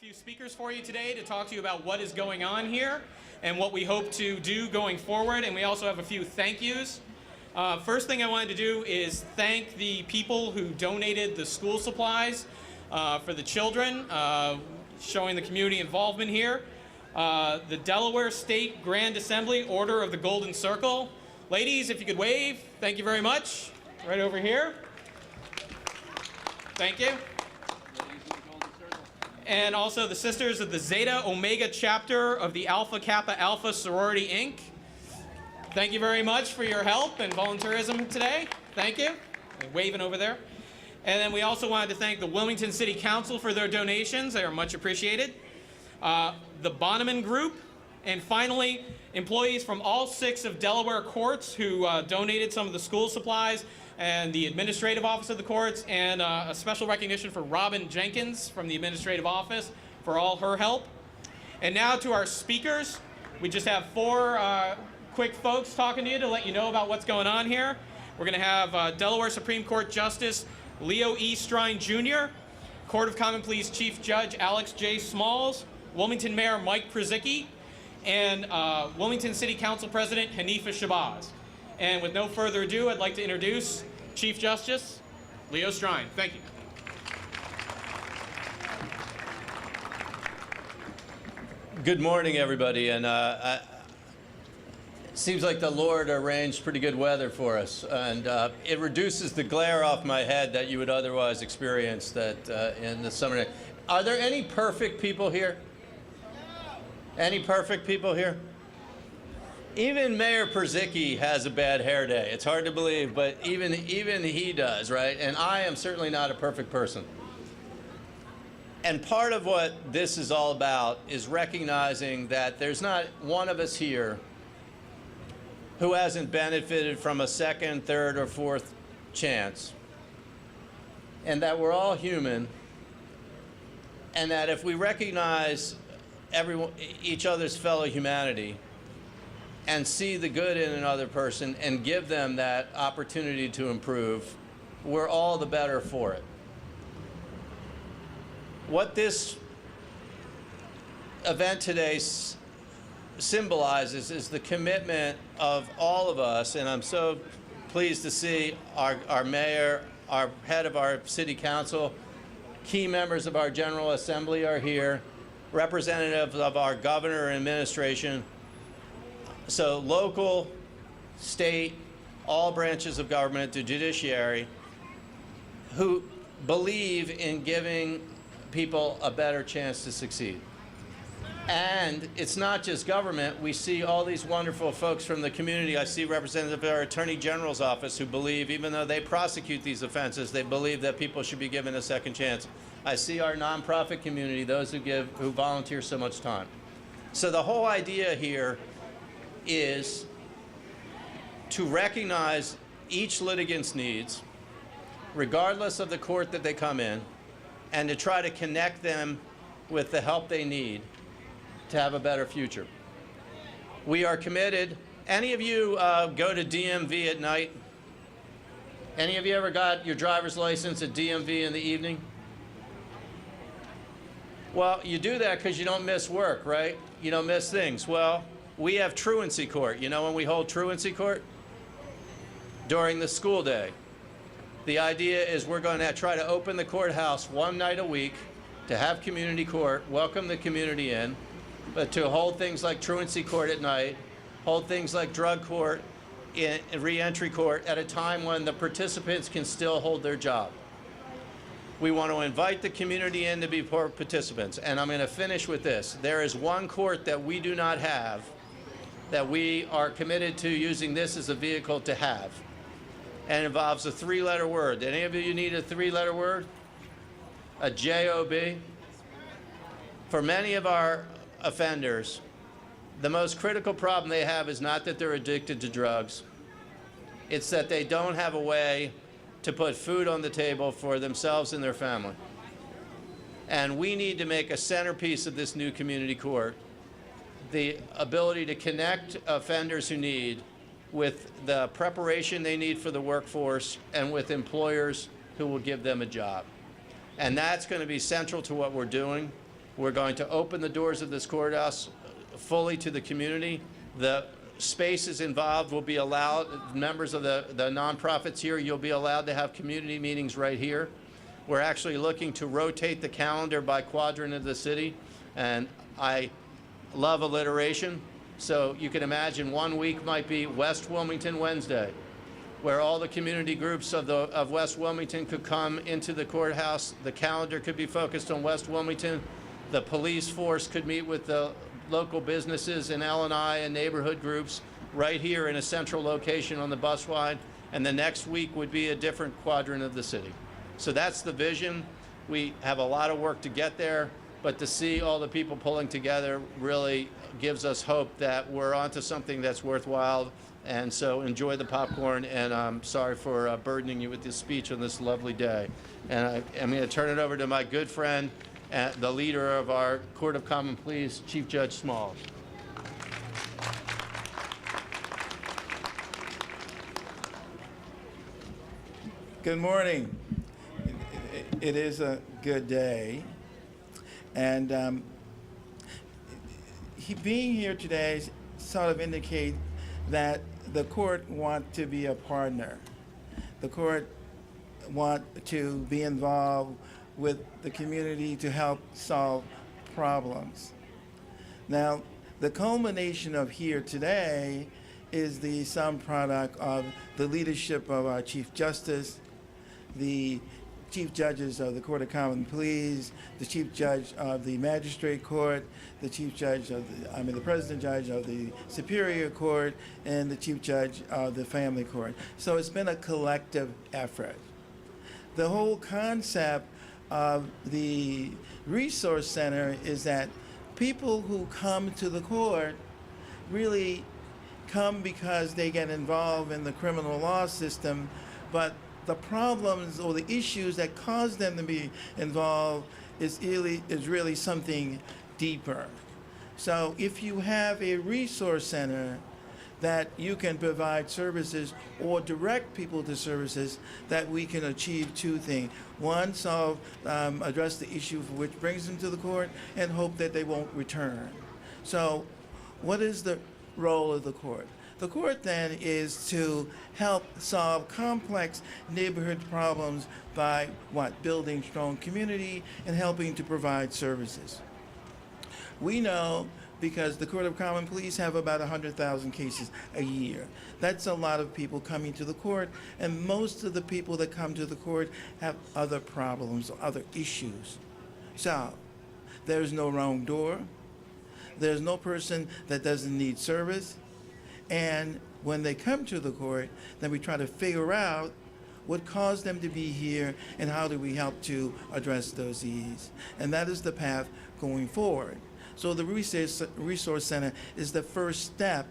few speakers for you today to talk to you about what is going on here and what we hope to do going forward, and we also have a few thank yous. First thing I wanted to do is thank the people who donated the school supplies for the children, showing the community involvement here. The Delaware State Grand Assembly Order of the Golden Circle. Ladies, if you could wave, thank you very much. Right over here. Thank you. And also the Sisters of the Zeta Omega chapter of the Alpha Kappa Alpha Sorority Inc. Thank you very much for your help and volunteerism today. Thank you. Waving over there. And then we also wanted to thank the Wilmington City Council for their donations. They are much appreciated. The Bonneman Group, and finally, employees from all 6 of Delaware courts who donated some of the school supplies, and the administrative office of the courts, and a special recognition for Robin Jenkins from the administrative office for all her help. And now to our speakers. We just have 4 quick folks talking to you to let you know about what's going on here. We're going to have Delaware Supreme Court Justice Leo E. Strine Jr., Court of Common Pleas Chief Judge Alex J. Smalls, Wilmington Mayor Mike Przicki, and Wilmington City Council President Hanifa Shabazz. And with no further ado, I'd like to introduce Chief Justice Leo Strine. Thank you. Good morning, everybody. And it seems like the Lord arranged pretty good weather for us. And it reduces the glare off my head that you would otherwise experience in the summer. Are there any perfect people here? Any perfect people here? Even Mayor Przicki has a bad hair day. It's hard to believe, but even he does, right? And I am certainly not a perfect person. And part of what this is all about is recognizing that there's not one of us here who hasn't benefited from a second, third, or fourth chance. And that we're all human. And that if we recognize each other's fellow humanity, and see the good in another person and give them that opportunity to improve, we're all the better for it. What this event today symbolizes is the commitment of all of us, and I'm so pleased to see our mayor, our head of our city council, key members of our General Assembly are here, representatives of our governor and administration. So local, state, all branches of government, the judiciary, who believe in giving people a better chance to succeed. And it's not just government. We see all these wonderful folks from the community. I see representatives of our Attorney General's office who believe, even though they prosecute these offenses, they believe that people should be given a second chance. I see our nonprofit community, those who volunteer so much time. So the whole idea here is to recognize each litigant's needs, regardless of the court that they come in, and to try to connect them with the help they need to have a better future. We are committed. Any of you go to DMV at night? Any of you ever got your driver's license at DMV in the evening? Well, you do that because you don't miss work, right? You don't miss things. Well, we have truancy court. You know when we hold truancy court? During the school day. The idea is we're going to try to open the courthouse one night a week to have community court, welcome the community in, but to hold things like truancy court at night, hold things like drug court, re-entry court at a time when the participants can still hold their job. We want to invite the community in to be participants. And I'm going to finish with this. There is one court that we do not have that we are committed to using this as a vehicle to have. And it involves a 3-letter word. Any of you need a 3-letter word? A J-O-B? For many of our offenders, the most critical problem they have is not that they're addicted to drugs. It's that they don't have a way to put food on the table for themselves and their family. And we need to make a centerpiece of this new community court the ability to connect offenders who need with the preparation they need for the workforce and with employers who will give them a job. And that's going to be central to what we're doing. We're going to open the doors of this courthouse fully to the community. The spaces involved will be allowed, members of the nonprofits here, you'll be allowed to have community meetings right here. We're actually looking to rotate the calendar by quadrant of the city, and I love alliteration. So you can imagine 1 week might be West Wilmington Wednesday, where all the community groups of West Wilmington could come into the courthouse. The calendar could be focused on West Wilmington. The police force could meet with the local businesses in L&I and neighborhood groups right here in a central location on the bus line. And the next week would be a different quadrant of the city. So that's the vision. We have a lot of work to get there, but to see all the people pulling together really gives us hope that we're onto something that's worthwhile. And so enjoy the popcorn, and I'm sorry for burdening you with this speech on this lovely day. And I'm going to turn it over to my good friend, the leader of our Court of Common Pleas, Chief Judge Smalls. Good morning. It is a good day. And being here today sort of indicates that the court wants to be a partner. The court wants to be involved with the community to help solve problems. Now, the culmination of here today is the sum product of the leadership of our Chief Justice, the Chief Judges of the Court of Common Pleas, the Chief Judge of the Magistrate Court, the Chief Judge of the President Judge of the Superior Court, and the Chief Judge of the Family Court. So it's been a collective effort. The whole concept of the Resource Center is that people who come to the court really come because they get involved in the criminal law system, but the problems or the issues that cause them to be involved is really something deeper. So if you have a resource center that you can provide services or direct people to services, that we can achieve two things. One, address the issue for which brings them to the court, and hope that they won't return. So what is the role of the court? The court then is to help solve complex neighborhood problems by building strong community and helping to provide services. We know, because the Court of Common Pleas have about 100,000 cases a year. That's a lot of people coming to the court, and most of the people that come to the court have other problems or other issues. So there's no wrong door. There's no person that doesn't need service. And when they come to the court, then we try to figure out what caused them to be here and how do we help to address those needs. And that is the path going forward. So the Resource Center is the first step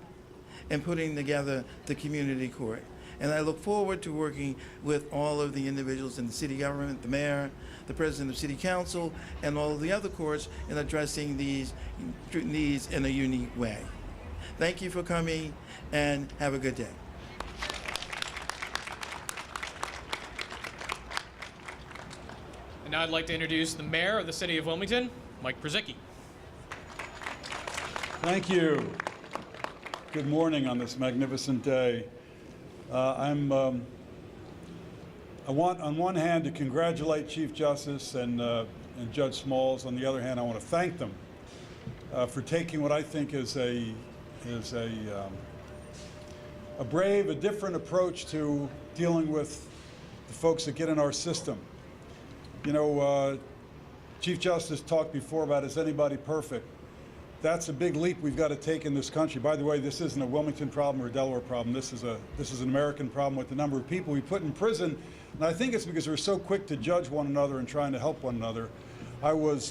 in putting together the community court. And I look forward to working with all of the individuals in the city government, the mayor, the president of city council, and all of the other courts in addressing these needs in a unique way. Thank you for coming, and have a good day. And now I'd like to introduce the mayor of the city of Wilmington, Mike Przicki. Thank you. Good morning on this magnificent day. I want, on one hand, to congratulate Chief Justice and Judge Smalls. On the other hand, I want to thank them for taking what I think is a brave, a different approach to dealing with the folks that get in our system. You know, Chief Justice talked before about, is anybody perfect? That's a big leap we've got to take in this country. By the way, this isn't a Wilmington problem or a Delaware problem. This is an American problem with the number of people we put in prison. And I think it's because we're so quick to judge one another and trying to help one another. I was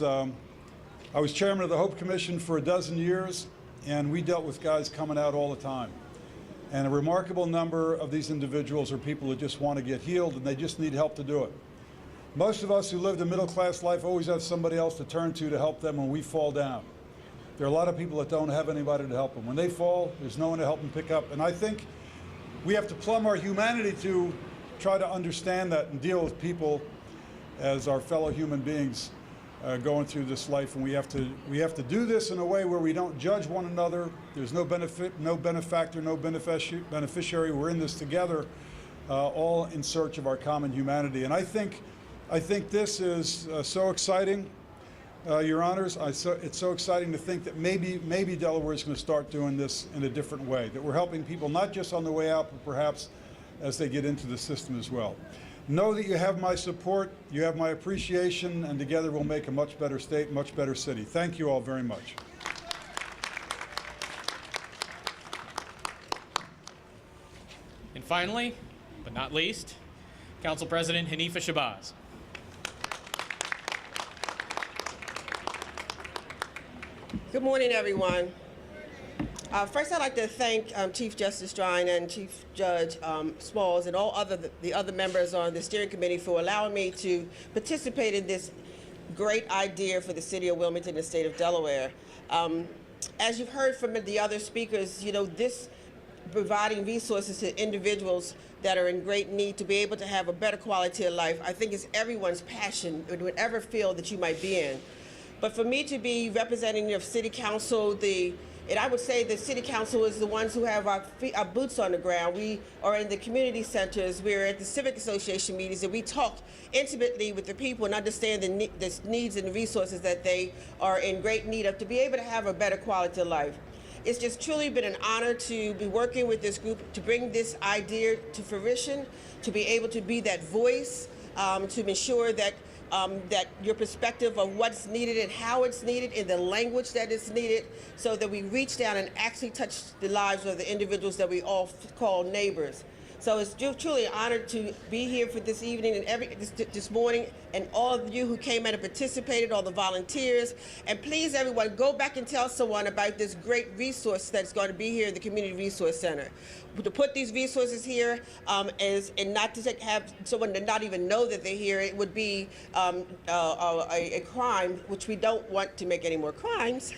chairman of the Hope Commission for 12 years, and we dealt with guys coming out all the time. And a remarkable number of these individuals are people that just want to get healed, and they just need help to do it. Most of us who lived a middle-class life always have somebody else to turn to help them when we fall down. There are a lot of people that don't have anybody to help them. When they fall, there's no one to help them pick up. And I think we have to plumb our humanity to try to understand that and deal with people as our fellow human beings. going through this life, and we have to do this in a way where we don't judge one another. There's no benefit, no benefactor, no beneficiary. We're in this together, all in search of our common humanity. And I think this is so exciting, Your Honors. It's so exciting to think that maybe Delaware is going to start doing this in a different way. That we're helping people not just on the way out, but perhaps as they get into the system as well. Know that you have my support, you have my appreciation, and together we'll make a much better state, much better city. Thank you all very much. And finally, but not least, Council President Hanifa Shabazz. Good morning, everyone. First, I'd like to thank Chief Justice Strine and Chief Judge Smalls and all the other members on the steering committee for allowing me to participate in this great idea for the city of Wilmington and the state of Delaware. As you've heard from the other speakers, this providing resources to individuals that are in great need to be able to have a better quality of life, I think is everyone's passion in whatever field that you might be in. But for me to be representing the city council, and I would say the city council is the ones who have our boots on the ground. We are in the community centers, we're at the civic association meetings, and we talk intimately with the people and understand the needs and the resources that they are in great need of to be able to have a better quality of life. It's just truly been an honor to be working with this group to bring this idea to fruition, to be able to be that voice, to ensure that that your perspective of what's needed and how it's needed in the language that is needed, so that we reach down and actually touch the lives of the individuals that we all call neighbors. So it's truly an honor to be here for this evening and this morning, and all of you who came in and participated, all the volunteers. And please, everyone, go back and tell someone about this great resource that's going to be here in the Community Resource Center. To put these resources here and not to have someone to not even know that they're here, it would be a crime, which we don't want to make any more crimes.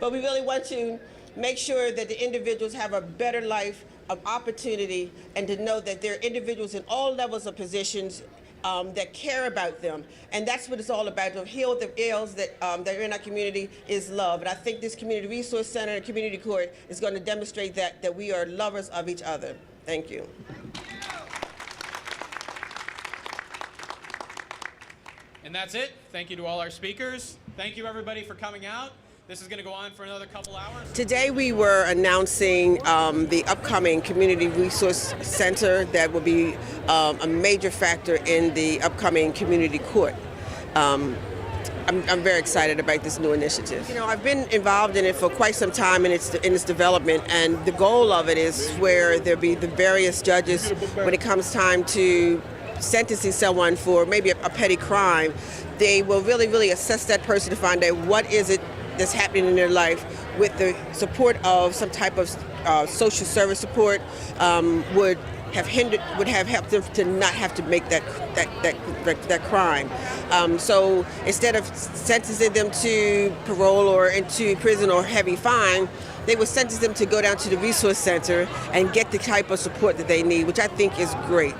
But we really want to make sure that the individuals have a better life, of opportunity, and to know that there are individuals in all levels of positions that care about them. And that's what it's all about, to heal the ills that are in our community is love. And I think this Community Resource Center and Community Court is going to demonstrate that we are lovers of each other. Thank you. And that's it. Thank you to all our speakers. Thank you, everybody, for coming out. This is going to go on for another couple hours. Today we were announcing the upcoming Community Resource Center that will be a major factor in the upcoming community court. I'm very excited about this new initiative. I've been involved in it for quite some time in its development, and the goal of it is where there be the various judges, when it comes time to sentencing someone for maybe a petty crime, they will really assess that person to find out what is it that's happening in their life, with the support of some type of social service support, would have helped them to not have to make that crime. So instead of sentencing them to parole or into prison or heavy fine, they would sentence them to go down to the resource center and get the type of support that they need, which I think is great,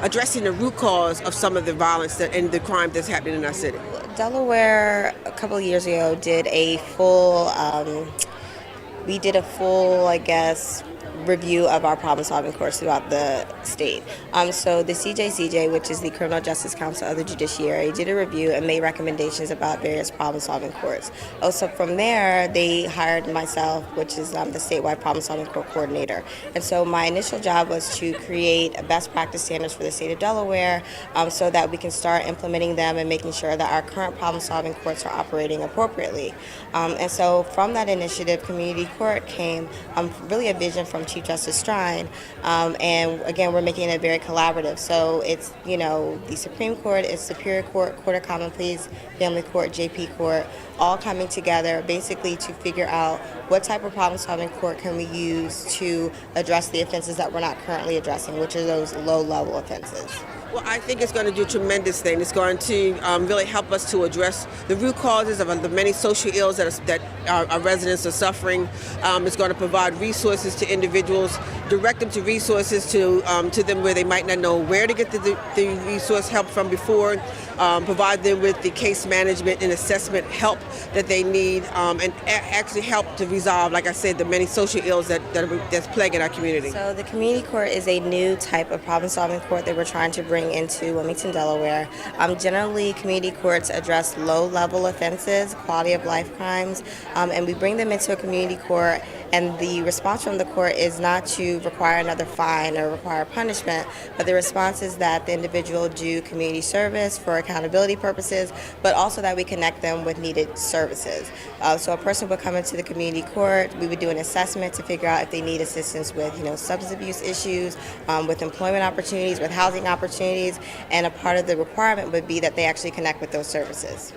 addressing the root cause of some of the violence and the crime that's happening in our city. Delaware, a couple of years ago, did a full, review of our problem-solving courts throughout the state. So the CJCJ, which is the Criminal Justice Council of the Judiciary, did a review and made recommendations about various problem-solving courts. Also from there, they hired myself, which is the statewide problem-solving court coordinator. And so my initial job was to create best practice standards for the state of Delaware, so that we can start implementing them and making sure that our current problem-solving courts are operating appropriately. And so from that initiative, Community Court came really a vision from Chief Justice Strine, and again, we're making it very collaborative. So it's, the Supreme Court, it's Superior Court, Court of Common Pleas, Family Court, JP Court, all coming together basically to figure out what type of problem-solving court can we use to address the offenses that we're not currently addressing, which are those low-level offenses. Well, I think it's going to do a tremendous thing. It's going to really help us to address the root causes of the many social ills that our residents are suffering. It's going to provide resources to individuals, direct them to resources to them where they might not know where to get the resource help from before, provide them with the case management and assessment help that they need, and actually help to resolve, like I said, the many social ills that's plaguing our community. So the community court is a new type of problem-solving court that we're trying to bring into Wilmington, Delaware. Generally, community courts address low-level offenses, quality of life crimes, and we bring them into a community court, and the response from the court is not to require another fine or require punishment, but the response is that the individual do community service for accountability purposes, but also that we connect them with needed services. So a person would come into the community court, we would do an assessment to figure out if they need assistance with, substance abuse issues, with employment opportunities, with housing opportunities, and a part of the requirement would be that they actually connect with those services.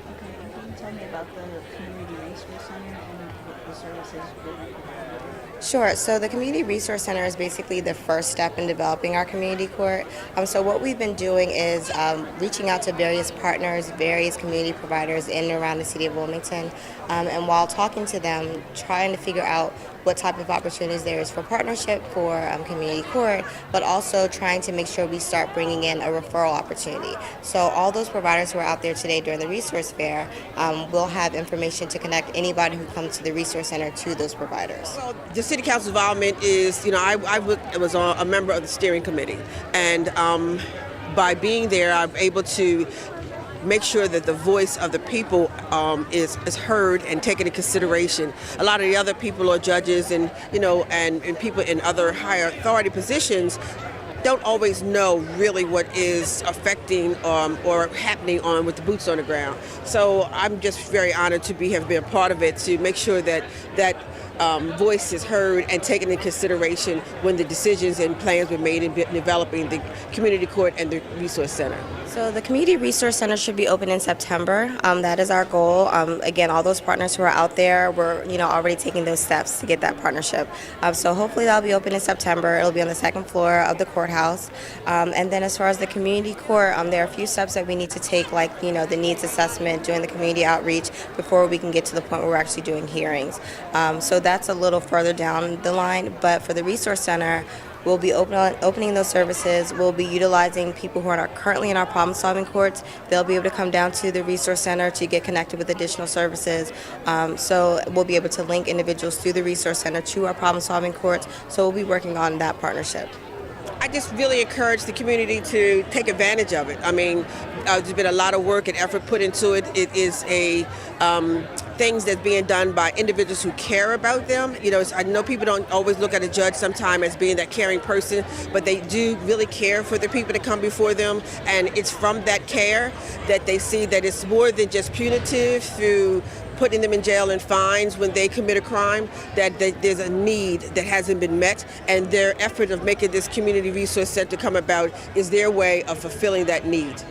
Okay, and can you tell me about the Community Resource Center and what the services will be provided? Sure. So the Community Resource Center is basically the first step in developing our community court. So what we've been doing is reaching out to various partners, various community providers in and around the city of Wilmington, and while talking to them, trying to figure out what type of opportunities there is for partnership for community court, but also trying to make sure we start bringing in a referral opportunity. So all those providers who are out there today during the resource fair will have information to connect anybody who comes to the resource center to those providers. Well, the city council involvement is, I was a member of the steering committee, and by being there, I'm able to make sure that the voice of the people is heard and taken into consideration. A lot of the other people are judges and people in other higher authority positions don't always know really what is affecting or happening with the boots on the ground. So I'm just very honored to have been a part of it, to make sure that voice is heard and taken into consideration when the decisions and plans were made in developing the community court and the resource center. So the Community Resource Center should be open in September. That is our goal. Again, all those partners who are out there, we're already taking those steps to get that partnership. So hopefully that'll be open in September. It'll be on the second floor of the courthouse. And then as far as the community court, there are a few steps that we need to take, like the needs assessment, doing the community outreach before we can get to the point where we're actually doing hearings. So that's a little further down the line. But for the resource center, we'll be opening those services. We'll be utilizing people who are currently in our problem-solving courts. They'll be able to come down to the resource center to get connected with additional services. So we'll be able to link individuals through the resource center to our problem-solving courts. So we'll be working on that partnership. I just really encourage the community to take advantage of it. There's been a lot of work and effort put into it. It is things that's being done by individuals who care about them. I know people don't always look at a judge sometimes as being that caring person, but they do really care for the people that come before them, and it's from that care that they see that it's more than just punitive through putting them in jail and fines when they commit a crime, that there's a need that hasn't been met, and their effort of making this community resource center come about is their way of fulfilling that need.